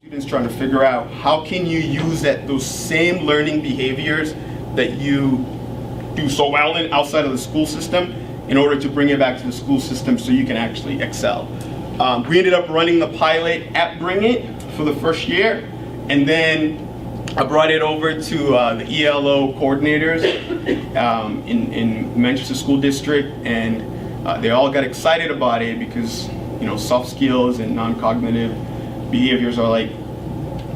Students trying to figure out how can you use those same learning behaviors that you do so well in outside of the school system in order to bring it back to the school system so you can actually excel. We ended up running the pilot at Bring It for the first year, and then I brought it over to the ELO coordinators in Manchester School District, and they all got excited about it because, you know, soft skills and non-cognitive behaviors are like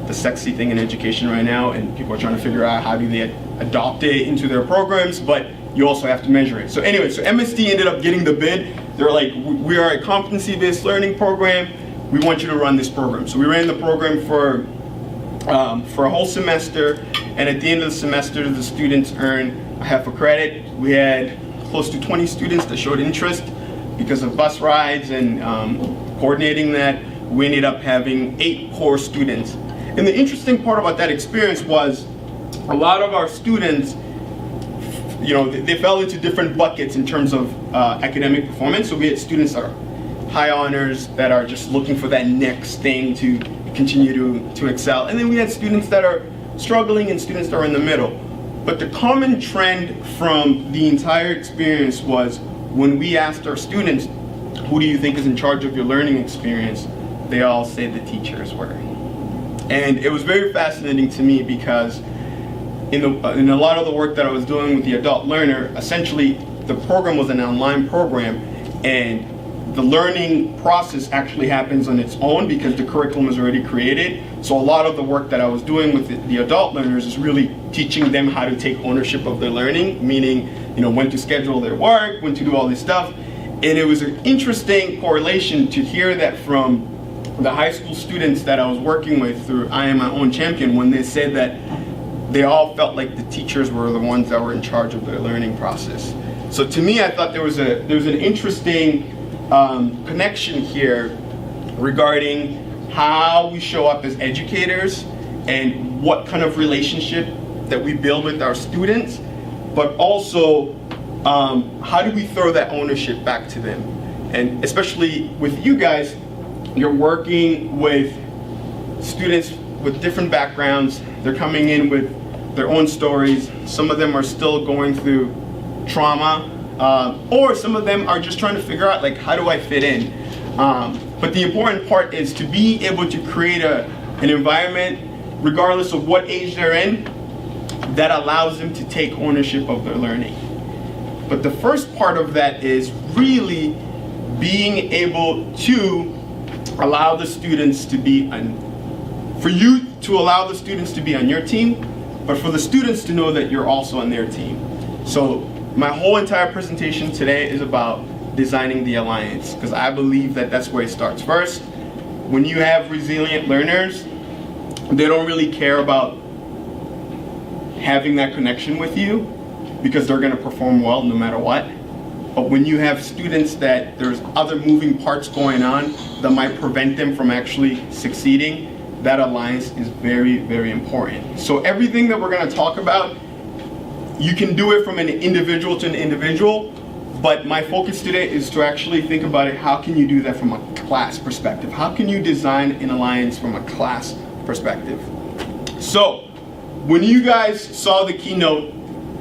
the sexy thing in education right now, and people are trying to figure out how do they adopt it into their programs, but you also have to measure it. So anyway, so MSD ended up getting the bid. They're like, we are a competency-based learning program. We want you to run this program. So we ran the program for a whole semester, and at the end of the semester, the students earn half a credit. We had close to 20 students that showed interest because of bus rides and coordinating that. We ended up having 8 core students. And the interesting part about that experience was a lot of our students, you know, they fell into different buckets in terms of academic performance. So we had students that are high honors, that are just looking for that next thing to continue to excel. And then we had students that are struggling and students that are in the middle. But the common trend from the entire experience was when we asked our students, who do you think is in charge of your learning experience? They all said the teachers were. And it was very fascinating to me because in a lot of the work that I was doing with the adult learner, essentially the program was an online program, and the learning process actually happens on its own because the curriculum is already created. So a lot of the work that I was doing with the adult learners is really teaching them how to take ownership of their learning, meaning, you know, when to schedule their work, when to do all this stuff. And it was an interesting correlation to hear that from the high school students that I was working with through I Am My Own Champion, when they said that they all felt like the teachers were the ones that were in charge of their learning process. So to me, I thought there was an interesting connection here regarding how we show up as educators and what kind of relationship that we build with our students, but also how do we throw that ownership back to them? And especially with you guys, you're working with students with different backgrounds. They're coming in with their own stories. Some of them are still going through trauma, or some of them are just trying to figure out, like, how do I fit in? But the important part is to be able to create an environment, regardless of what age they're in, that allows them to take ownership of their learning. But the first part of that is really being able to allow the students to be for you to allow the students to be on your team, but for the students to know that you're also on their team. So my whole entire presentation today is about designing the alliance, because I believe that that's where it starts. First, when you have resilient learners, they don't really care about having that connection with you because they're going to perform well no matter what. But when you have students that there's other moving parts going on that might prevent them from actually succeeding, that alliance is very, very important. So everything that we're going to talk about, you can do it from an individual to an individual, but my focus today is to actually think about it, how can you do that from a class perspective? How can you design an alliance from a class perspective? So when you guys saw the keynote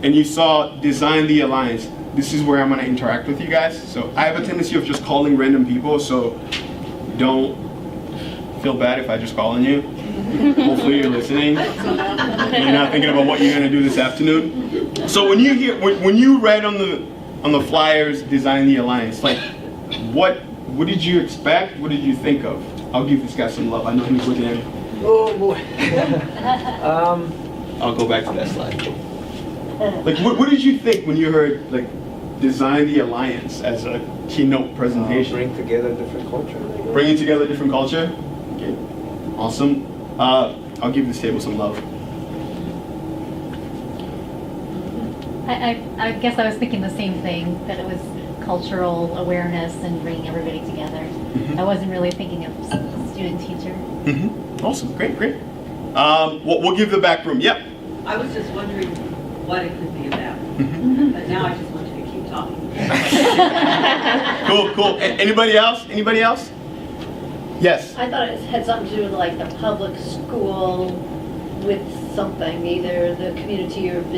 and you saw design the alliance, this is where I'm going to interact with you guys. So I have a tendency of just calling random people, so don't feel bad if I just call on you. Hopefully you're listening. You're not thinking about what you're going to do this afternoon. So when you read on the flyers, design the alliance, like what did you expect? What did you think of? I'll give this guy some love. I know he's looking at me. Oh boy. I'll go back to that slide. Like what did you think when you heard like design the alliance as a keynote presentation? Bring together different culture. Bringing together different culture? Okay, awesome. I'll give this table some love. I guess I was thinking the same thing, that it was cultural awareness and bringing everybody together. Mm-hmm. I wasn't really thinking of student-teacher. Mm-hmm. Awesome, great. We'll give the back room. Yep. I was just wondering what it could be about, but now I just want you to keep talking. Cool. Anybody else? Yes. I thought it had something to do with like the public school with something, either the community or business.